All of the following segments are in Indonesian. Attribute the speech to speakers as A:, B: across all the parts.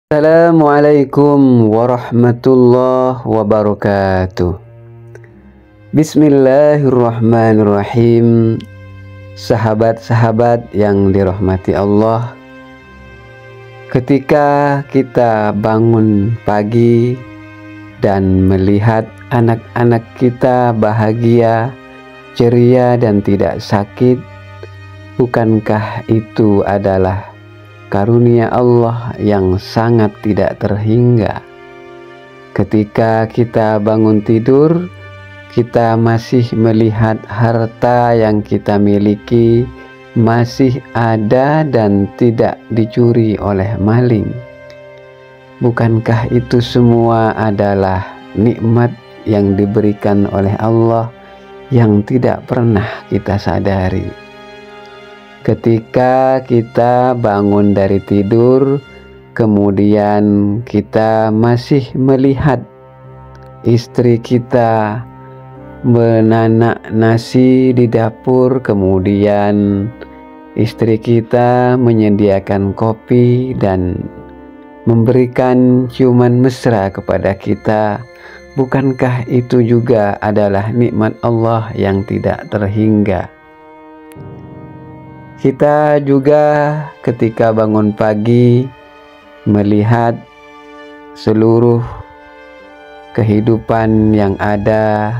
A: Assalamualaikum warahmatullahi wabarakatuh. Bismillahirrahmanirrahim. Sahabat-sahabat yang dirahmati Allah, ketika kita bangun pagi dan melihat anak-anak kita bahagia, ceria dan tidak sakit, bukankah itu adalah karunia Allah yang sangat tidak terhingga? Ketika kita bangun tidur, kita masih melihat harta yang kita miliki masih ada dan tidak dicuri oleh maling. Bukankah itu semua adalah nikmat yang diberikan oleh Allah yang tidak pernah kita sadari? Ketika kita bangun dari tidur, kemudian kita masih melihat istri kita menanak nasi di dapur, kemudian istri kita menyediakan kopi dan memberikan ciuman mesra kepada kita. Bukankah itu juga adalah nikmat Allah yang tidak terhingga? Kita juga ketika bangun pagi melihat seluruh kehidupan yang ada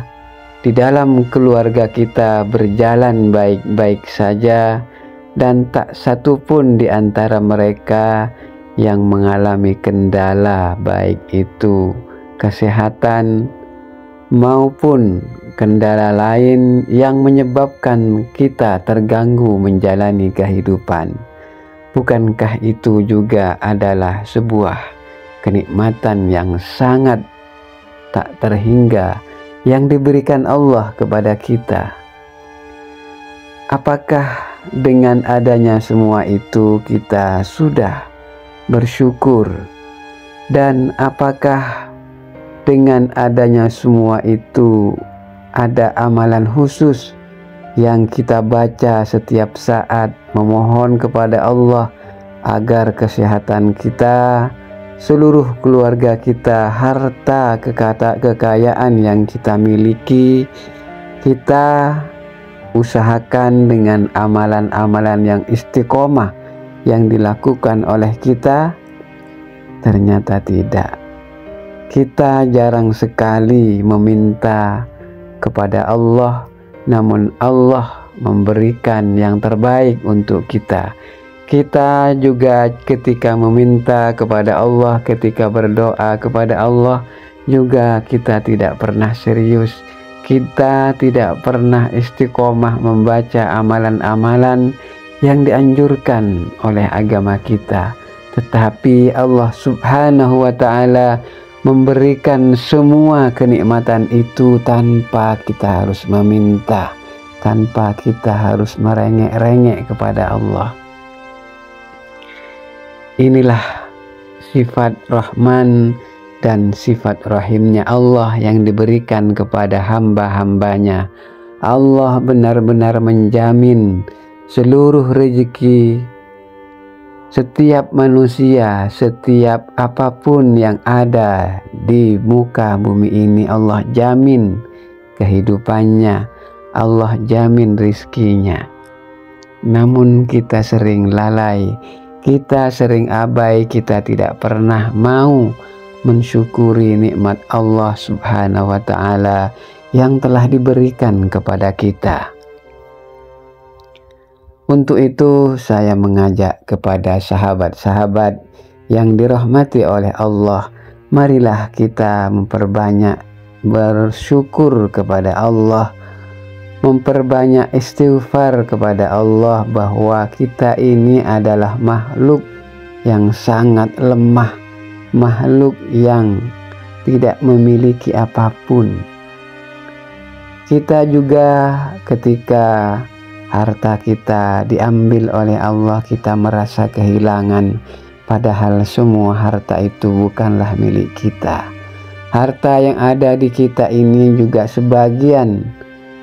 A: di dalam keluarga kita berjalan baik-baik saja, dan tak satu pun di antara mereka yang mengalami kendala, baik itu kesehatan maupun kendala lain yang menyebabkan kita terganggu menjalani kehidupan. Bukankah itu juga adalah sebuah kenikmatan yang sangat tak terhingga yang diberikan Allah kepada kita? Apakah dengan adanya semua itu kita sudah bersyukur? Dan apakah dengan adanya semua itu ada amalan khusus yang kita baca setiap saat memohon kepada Allah agar kesehatan kita, seluruh keluarga kita, harta kekayaan yang kita miliki, kita usahakan dengan amalan-amalan yang istiqomah yang dilakukan oleh kita? Ternyata tidak. Kita jarang sekali meminta kepada Allah, namun Allah memberikan yang terbaik untuk kita. Kita juga ketika meminta kepada Allah, ketika berdoa kepada Allah, juga kita tidak pernah serius. Kita tidak pernah istiqomah membaca amalan-amalan yang dianjurkan oleh agama kita. Tetapi Allah Subhanahu wa ta'ala memberikan semua kenikmatan itu tanpa kita harus meminta, tanpa kita harus merengek-rengek kepada Allah. Inilah sifat Rahman dan sifat Rahimnya Allah yang diberikan kepada hamba-hambanya. Allah benar-benar menjamin seluruh rezeki setiap manusia, setiap apapun yang ada di muka bumi ini. Allah jamin kehidupannya, Allah jamin rizkinya. Namun kita sering lalai, kita sering abai, kita tidak pernah mau mensyukuri nikmat Allah Subhanahu wa ta'ala yang telah diberikan kepada kita. Untuk itu saya mengajak kepada sahabat-sahabat yang dirahmati oleh Allah, marilah kita memperbanyak bersyukur kepada Allah, memperbanyak istighfar kepada Allah, bahwa kita ini adalah makhluk yang sangat lemah, makhluk yang tidak memiliki apapun. Kita juga ketika harta kita diambil oleh Allah, kita merasa kehilangan, padahal semua harta itu bukanlah milik kita. Harta yang ada di kita ini juga sebagian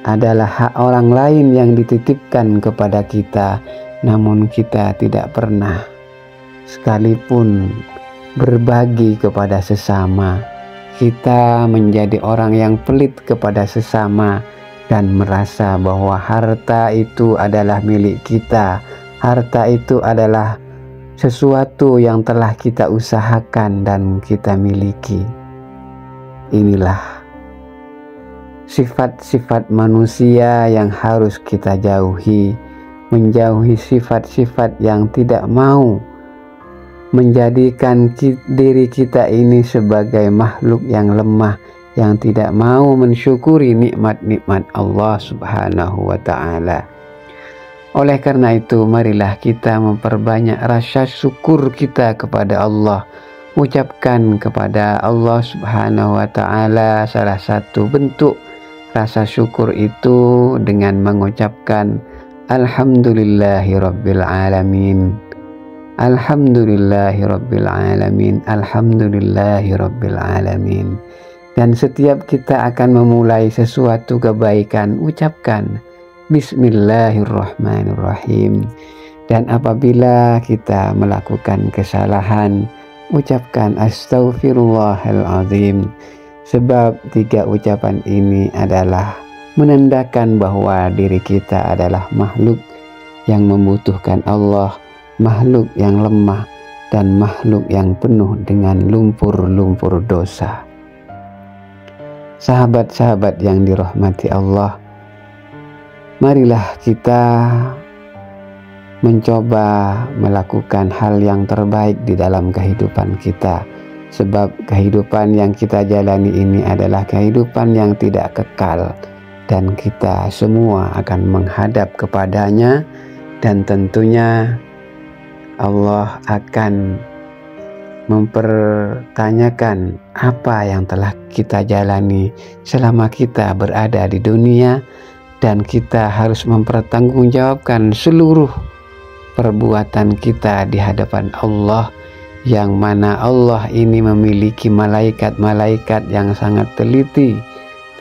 A: adalah hak orang lain yang dititipkan kepada kita, namun kita tidak pernah sekalipun berbagi kepada sesama. Kita menjadi orang yang pelit kepada sesama dan merasa bahwa harta itu adalah milik kita. Harta itu adalah sesuatu yang telah kita usahakan dan kita miliki. Inilah sifat-sifat manusia yang harus kita jauhi. Menjauhi sifat-sifat yang tidak mau menjadikan diri kita ini sebagai makhluk yang lemah, yang tidak mau mensyukuri nikmat-nikmat Allah Subhanahu wa ta'ala. Oleh karena itu, marilah kita memperbanyak rasa syukur kita kepada Allah. Ucapkan kepada Allah Subhanahu wa ta'ala salah satu bentuk rasa syukur itu dengan mengucapkan Alhamdulillahi Rabbil Alamin. Alhamdulillahi Rabbil Alamin. Alhamdulillahi Rabbil Alamin. Dan setiap kita akan memulai sesuatu kebaikan, ucapkan Bismillahirrahmanirrahim. Dan apabila kita melakukan kesalahan, ucapkan Astaghfirullahaladzim. Sebab tiga ucapan ini adalah menandakan bahwa diri kita adalah makhluk yang membutuhkan Allah, makhluk yang lemah, dan makhluk yang penuh dengan lumpur-lumpur dosa. Sahabat-sahabat yang dirahmati Allah, marilah kita mencoba melakukan hal yang terbaik di dalam kehidupan kita. Sebab kehidupan yang kita jalani ini adalah kehidupan yang tidak kekal, dan kita semua akan menghadap kepadanya, dan tentunya Allah akan mempertanyakan apa yang telah kita jalani selama kita berada di dunia, dan kita harus mempertanggungjawabkan seluruh perbuatan kita di hadapan Allah, yang mana Allah ini memiliki malaikat-malaikat yang sangat teliti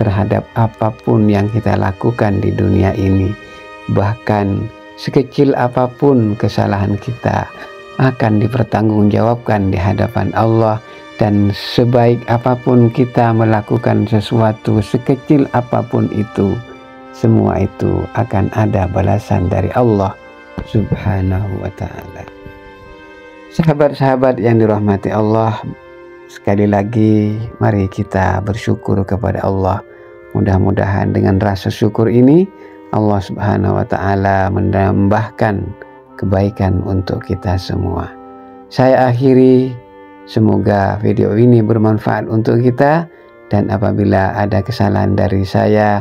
A: terhadap apapun yang kita lakukan di dunia ini. Bahkan sekecil apapun kesalahan kita akan dipertanggungjawabkan di hadapan Allah, dan sebaik apapun kita melakukan sesuatu, sekecil apapun itu, semua itu akan ada balasan dari Allah Subhanahu wa ta'ala. Sahabat-sahabat yang dirahmati Allah, sekali lagi mari kita bersyukur kepada Allah. Mudah-mudahan dengan rasa syukur ini Allah Subhanahu wa ta'ala menambahkan kebaikan untuk kita semua. Saya akhiri, semoga video ini bermanfaat untuk kita, dan apabila ada kesalahan dari saya,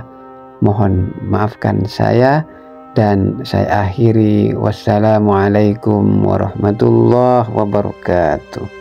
A: mohon maafkan saya. Dan saya akhiri, wassalamualaikum warahmatullahi wabarakatuh.